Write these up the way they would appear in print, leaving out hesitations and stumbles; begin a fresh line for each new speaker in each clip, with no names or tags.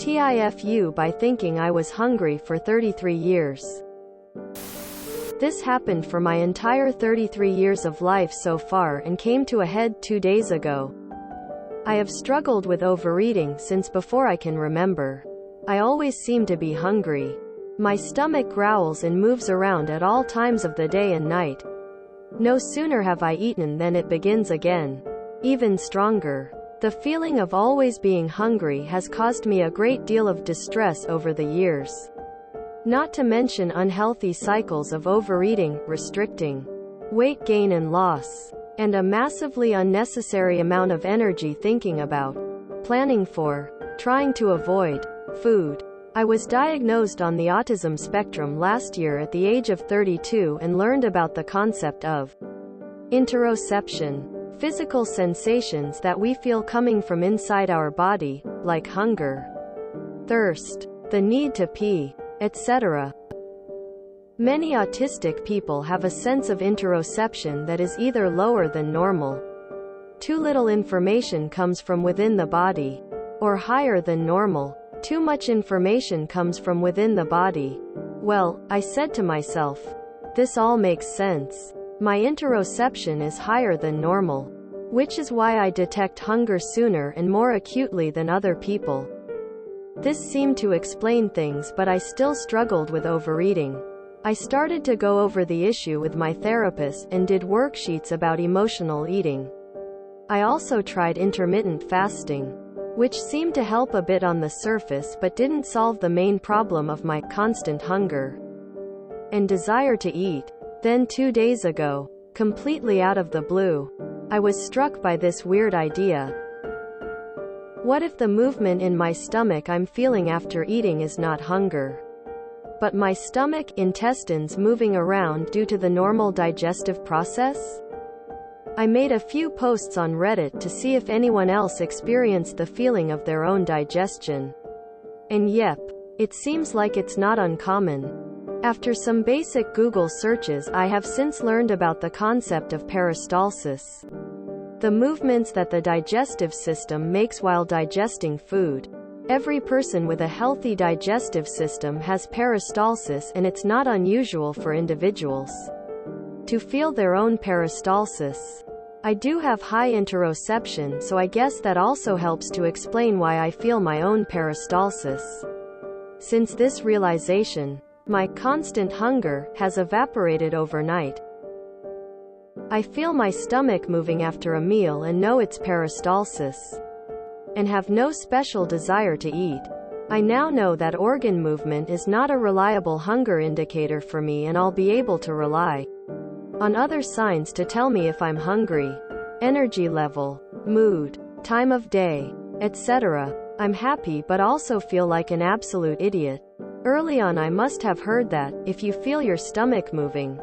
TIFU by thinking I was hungry for 33 years. This happened for my entire 33 years of life so far and came to a head 2 days ago. I have struggled with overeating since before I can remember. I always seem to be hungry. My stomach growls and moves around at all times of the day and night. No sooner have I eaten than it begins again. Even stronger. The feeling of always being hungry has caused me a great deal of distress over the years. Not to mention unhealthy cycles of overeating, restricting, weight gain and loss, and a massively unnecessary amount of energy thinking about, planning for, trying to avoid food. I was diagnosed on the autism spectrum last year at the age of 32 and learned about the concept of interoception, physical sensations that we feel coming from inside our body, like hunger, thirst, the need to pee, etc. Many autistic people have a sense of interoception that is either lower than normal, too little information comes from within the body, or higher than normal, too much information comes from within the body. Well, I said to myself, this all makes sense. My interoception is higher than normal, which is why I detect hunger sooner and more acutely than other people. This seemed to explain things, but I still struggled with overeating. I started to go over the issue with my therapist and did worksheets about emotional eating. I also tried intermittent fasting, which seemed to help a bit on the surface but didn't solve the main problem of my constant hunger and desire to eat. Then 2 days ago, completely out of the blue, I was struck by this weird idea. What if the movement in my stomach I'm feeling after eating is not hunger, but my stomach, intestines moving around due to the normal digestive process? I made a few posts on Reddit to see if anyone else experienced the feeling of their own digestion. And yep, it seems like it's not uncommon. After some basic Google searches, I have since learned about the concept of peristalsis, the movements that the digestive system makes while digesting food. Every person with a healthy digestive system has peristalsis, and it's not unusual for individuals to feel their own peristalsis. I do have high interoception, so I guess that also helps to explain why I feel my own peristalsis. Since this realization, my constant hunger has evaporated overnight. I feel my stomach moving after a meal and know it's peristalsis, and have no special desire to eat. I now know that organ movement is not a reliable hunger indicator for me, and I'll be able to rely on other signs to tell me if I'm hungry: energy level, mood, time of day, etc. I'm happy but also feel like an absolute idiot. Early on I must have heard that, if you feel your stomach moving,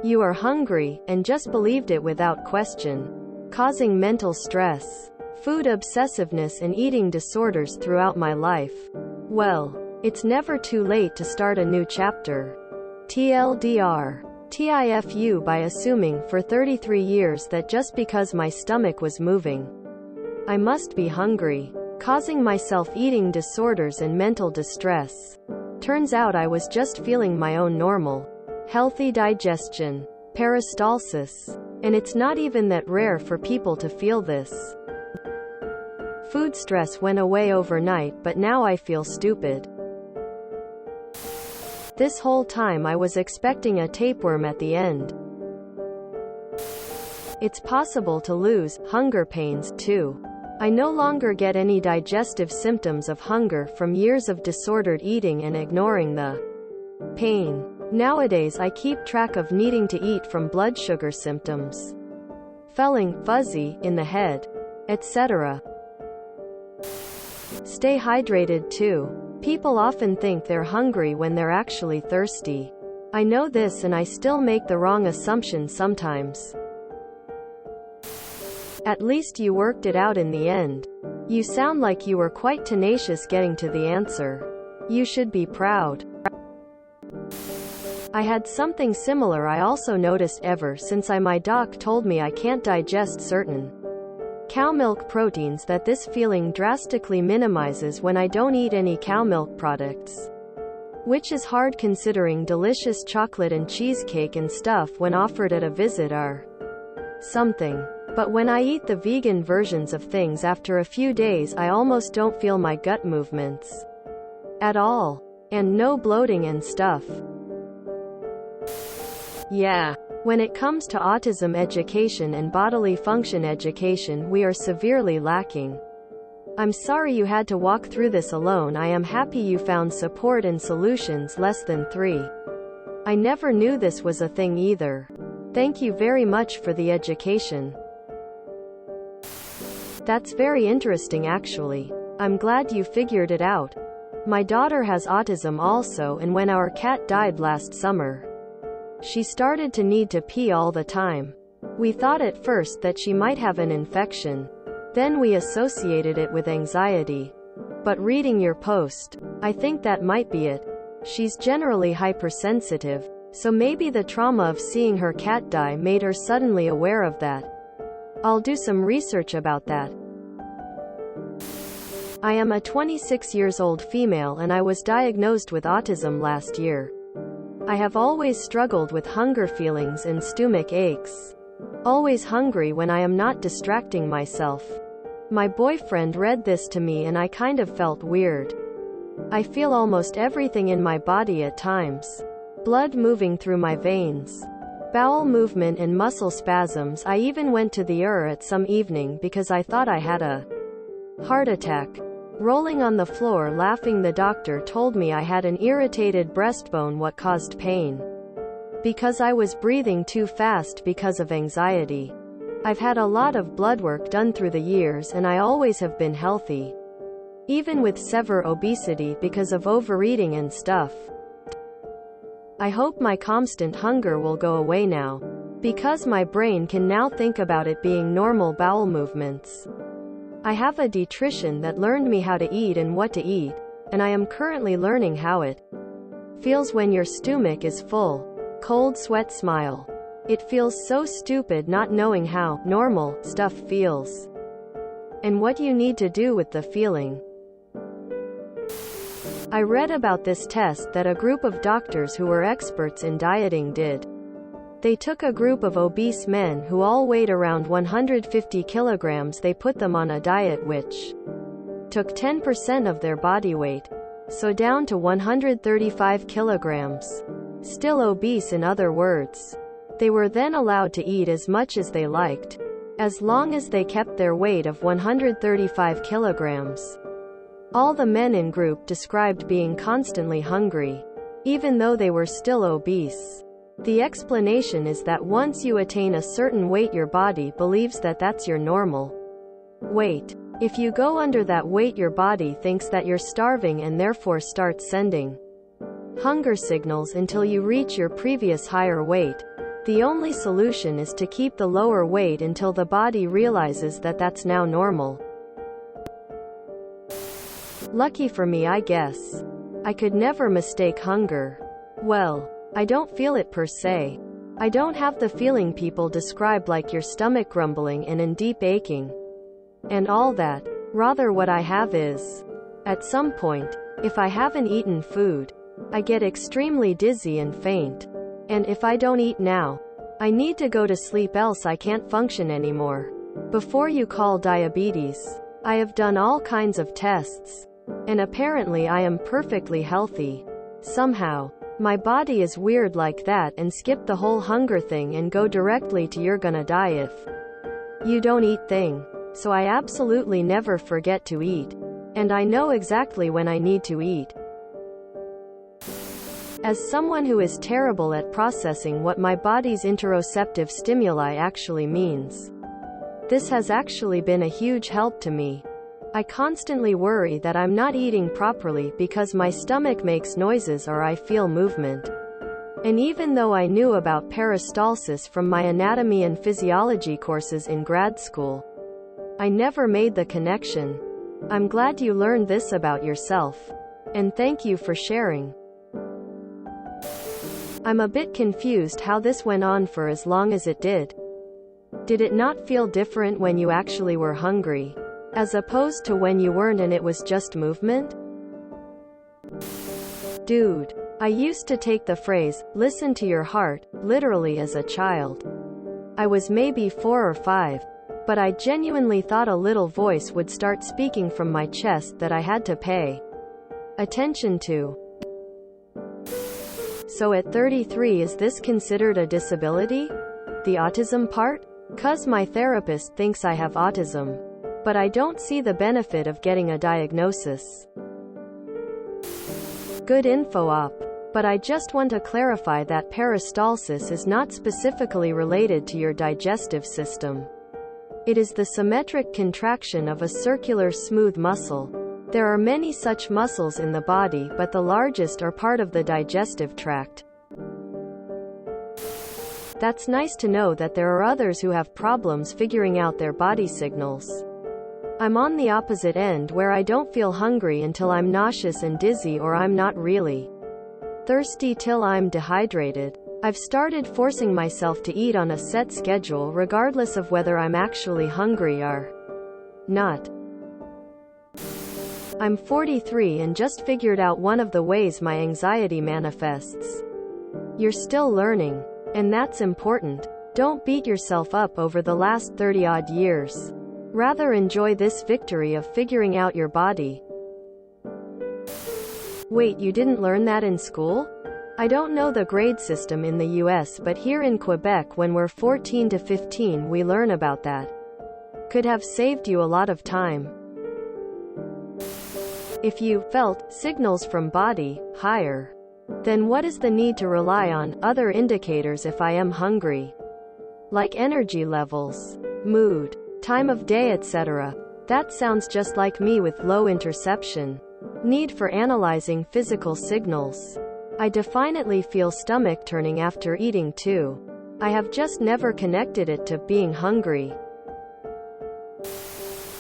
you are hungry, and just believed it without question, causing mental stress, food obsessiveness and eating disorders throughout my life. Well, it's never too late to start a new chapter. TLDR. TIFU by assuming for 33 years that just because my stomach was moving, I must be hungry, causing myself eating disorders and mental distress. Turns out I was just feeling my own normal, healthy digestion, peristalsis, and it's not even that rare for people to feel this. Food stress went away overnight, but now I feel stupid. This whole time I was expecting a tapeworm at the end. It's possible to lose hunger pains, too. I no longer get any digestive symptoms of hunger from years of disordered eating and ignoring the pain. Nowadays I keep track of needing to eat from blood sugar symptoms, feeling fuzzy in the head, etc. Stay hydrated too. People often think they're hungry when they're actually thirsty. I know this, and I still make the wrong assumption sometimes. At least you worked it out in the end. You sound like you were quite tenacious getting to the answer. You should be proud. I had something similar I also noticed ever since my doc told me I can't digest certain cow milk proteins that this feeling drastically minimizes when I don't eat any cow milk products. Which is hard considering delicious chocolate and cheesecake and stuff when offered at a visit are something. But when I eat the vegan versions of things after a few days, I almost don't feel my gut movements at all. And no bloating and stuff. Yeah. When it comes to autism education and bodily function education, we are severely lacking. I'm sorry you had to walk through this alone. I am happy you found support and solutions less than 3. I never knew this was a thing either. Thank you very much for the education. That's very interesting actually. I'm glad you figured it out. My daughter has autism also, and when our cat died last summer, she started to need to pee all the time. We thought at first that she might have an infection. Then we associated it with anxiety. But reading your post, I think that might be it. She's generally hypersensitive, so maybe the trauma of seeing her cat die made her suddenly aware of that. I'll do some research about that. I am a 26-year-old female and I was diagnosed with autism last year. I have always struggled with hunger feelings and stomach aches. Always hungry when I am not distracting myself. My boyfriend read this to me and I kind of felt weird. I feel almost everything in my body at times. Blood moving through my veins. Bowel movement and muscle spasms. I even went to the ER at some evening because I thought I had a heart attack. Rolling on the floor laughing, the doctor told me I had an irritated breastbone. What caused pain? Because I was breathing too fast because of anxiety. I've had a lot of blood work done through the years and I always have been healthy. Even with severe obesity because of overeating and stuff. I hope my constant hunger will go away now. Because my brain can now think about it being normal bowel movements. I have a dietitian that learned me how to eat and what to eat, and I am currently learning how it feels when your stomach is full. Cold sweat smile. It feels so stupid not knowing how normal stuff feels. And what you need to do with the feeling. I read about this test that a group of doctors who were experts in dieting did. They took a group of obese men who all weighed around 150 kilograms. They put them on a diet which took 10% of their body weight, so down to 135 kilograms. Still obese, in other words. They were then allowed to eat as much as they liked, as long as they kept their weight of 135 kilograms. All the men in group described being constantly hungry, even though they were still obese. The explanation is that once you attain a certain weight, your body believes that that's your normal weight. If you go under that weight, your body thinks that you're starving and therefore starts sending hunger signals until you reach your previous higher weight. The only solution is to keep the lower weight until the body realizes that that's now normal. Lucky for me, I guess. I could never mistake hunger. Well, I don't feel it per se. I don't have the feeling people describe, like your stomach grumbling and in deep aching and all that. Rather, what I have is, at some point, if I haven't eaten food, I get extremely dizzy and faint. And if I don't eat now, I need to go to sleep, else I can't function anymore. Before you call diabetes, I have done all kinds of tests, and apparently I am perfectly healthy. Somehow, my body is weird like that and skip the whole hunger thing and go directly to you're gonna die if you don't eat thing. So I absolutely never forget to eat. And I know exactly when I need to eat. As someone who is terrible at processing what my body's interoceptive stimuli actually means, this has actually been a huge help to me. I constantly worry that I'm not eating properly because my stomach makes noises or I feel movement. And even though I knew about peristalsis from my anatomy and physiology courses in grad school, I never made the connection. I'm glad you learned this about yourself. And thank you for sharing. I'm a bit confused how this went on for as long as it did. Did it not feel different when you actually were hungry, as opposed to when you weren't and it was just movement? Dude, I used to take the phrase, "listen to your heart," literally as a child. I was maybe 4 or 5, but I genuinely thought a little voice would start speaking from my chest that I had to pay attention to. So at 33, is this considered a disability? The autism part? 'Cause my therapist thinks I have autism, but I don't see the benefit of getting a diagnosis. Good info op. But I just want to clarify that peristalsis is not specifically related to your digestive system. It is the symmetric contraction of a circular smooth muscle. There are many such muscles in the body, but the largest are part of the digestive tract. That's nice to know that there are others who have problems figuring out their body signals. I'm on the opposite end where I don't feel hungry until I'm nauseous and dizzy, or I'm not really thirsty till I'm dehydrated. I've started forcing myself to eat on a set schedule regardless of whether I'm actually hungry or not. I'm 43 and just figured out one of the ways my anxiety manifests. You're still learning, and that's important. Don't beat yourself up over the last 30-odd years. Rather enjoy this victory of figuring out your body. Wait, you didn't learn that in school? I don't know the grade system in the US, but here in Quebec when we're 14 to 15 we learn about that. Could have saved you a lot of time. If you felt signals from body higher, then what is the need to rely on other indicators if I am hungry? Like energy levels, mood, time of day, etc. That sounds just like me with low interception. Need for analyzing physical signals. I definitely feel stomach turning after eating too. I have just never connected it to being hungry.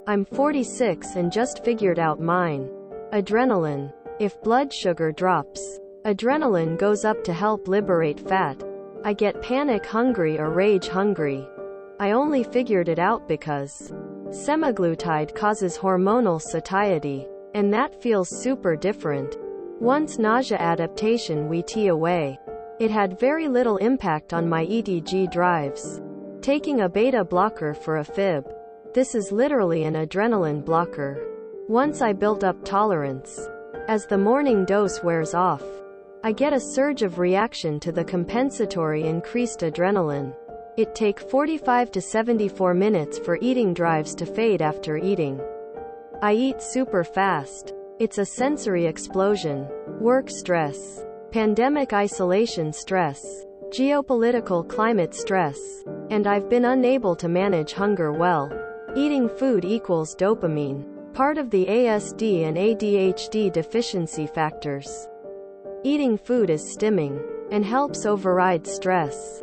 I'm 46 and just figured out mine. Adrenaline. If blood sugar drops, adrenaline goes up to help liberate fat. I get panic hungry or rage hungry. I only figured it out because semaglutide causes hormonal satiety, and that feels super different. Once nausea adaptation went away, it had very little impact on my ETG drives. Taking a beta blocker for a fib. This is literally an adrenaline blocker. Once I built up tolerance. As the morning dose wears off, I get a surge of reaction to the compensatory increased adrenaline. It takes 45 to 74 minutes for eating drives to fade after eating. I eat super fast. It's a sensory explosion. Work stress, pandemic isolation stress, geopolitical climate stress, and I've been unable to manage hunger well. Eating food equals dopamine. Part of the ASD and ADHD deficiency factors. Eating food is stimming, and helps override stress.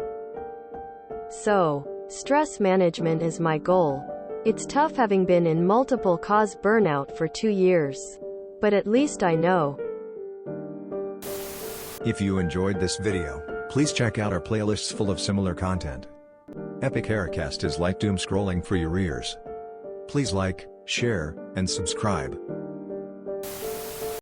So, stress management is my goal. It's tough having been in multiple cause burnout for 2 years. But at least I know.
If you enjoyed this video, please check out our playlists full of similar content. Epic Haircast is like doom scrolling for your ears. Please like, share, and subscribe.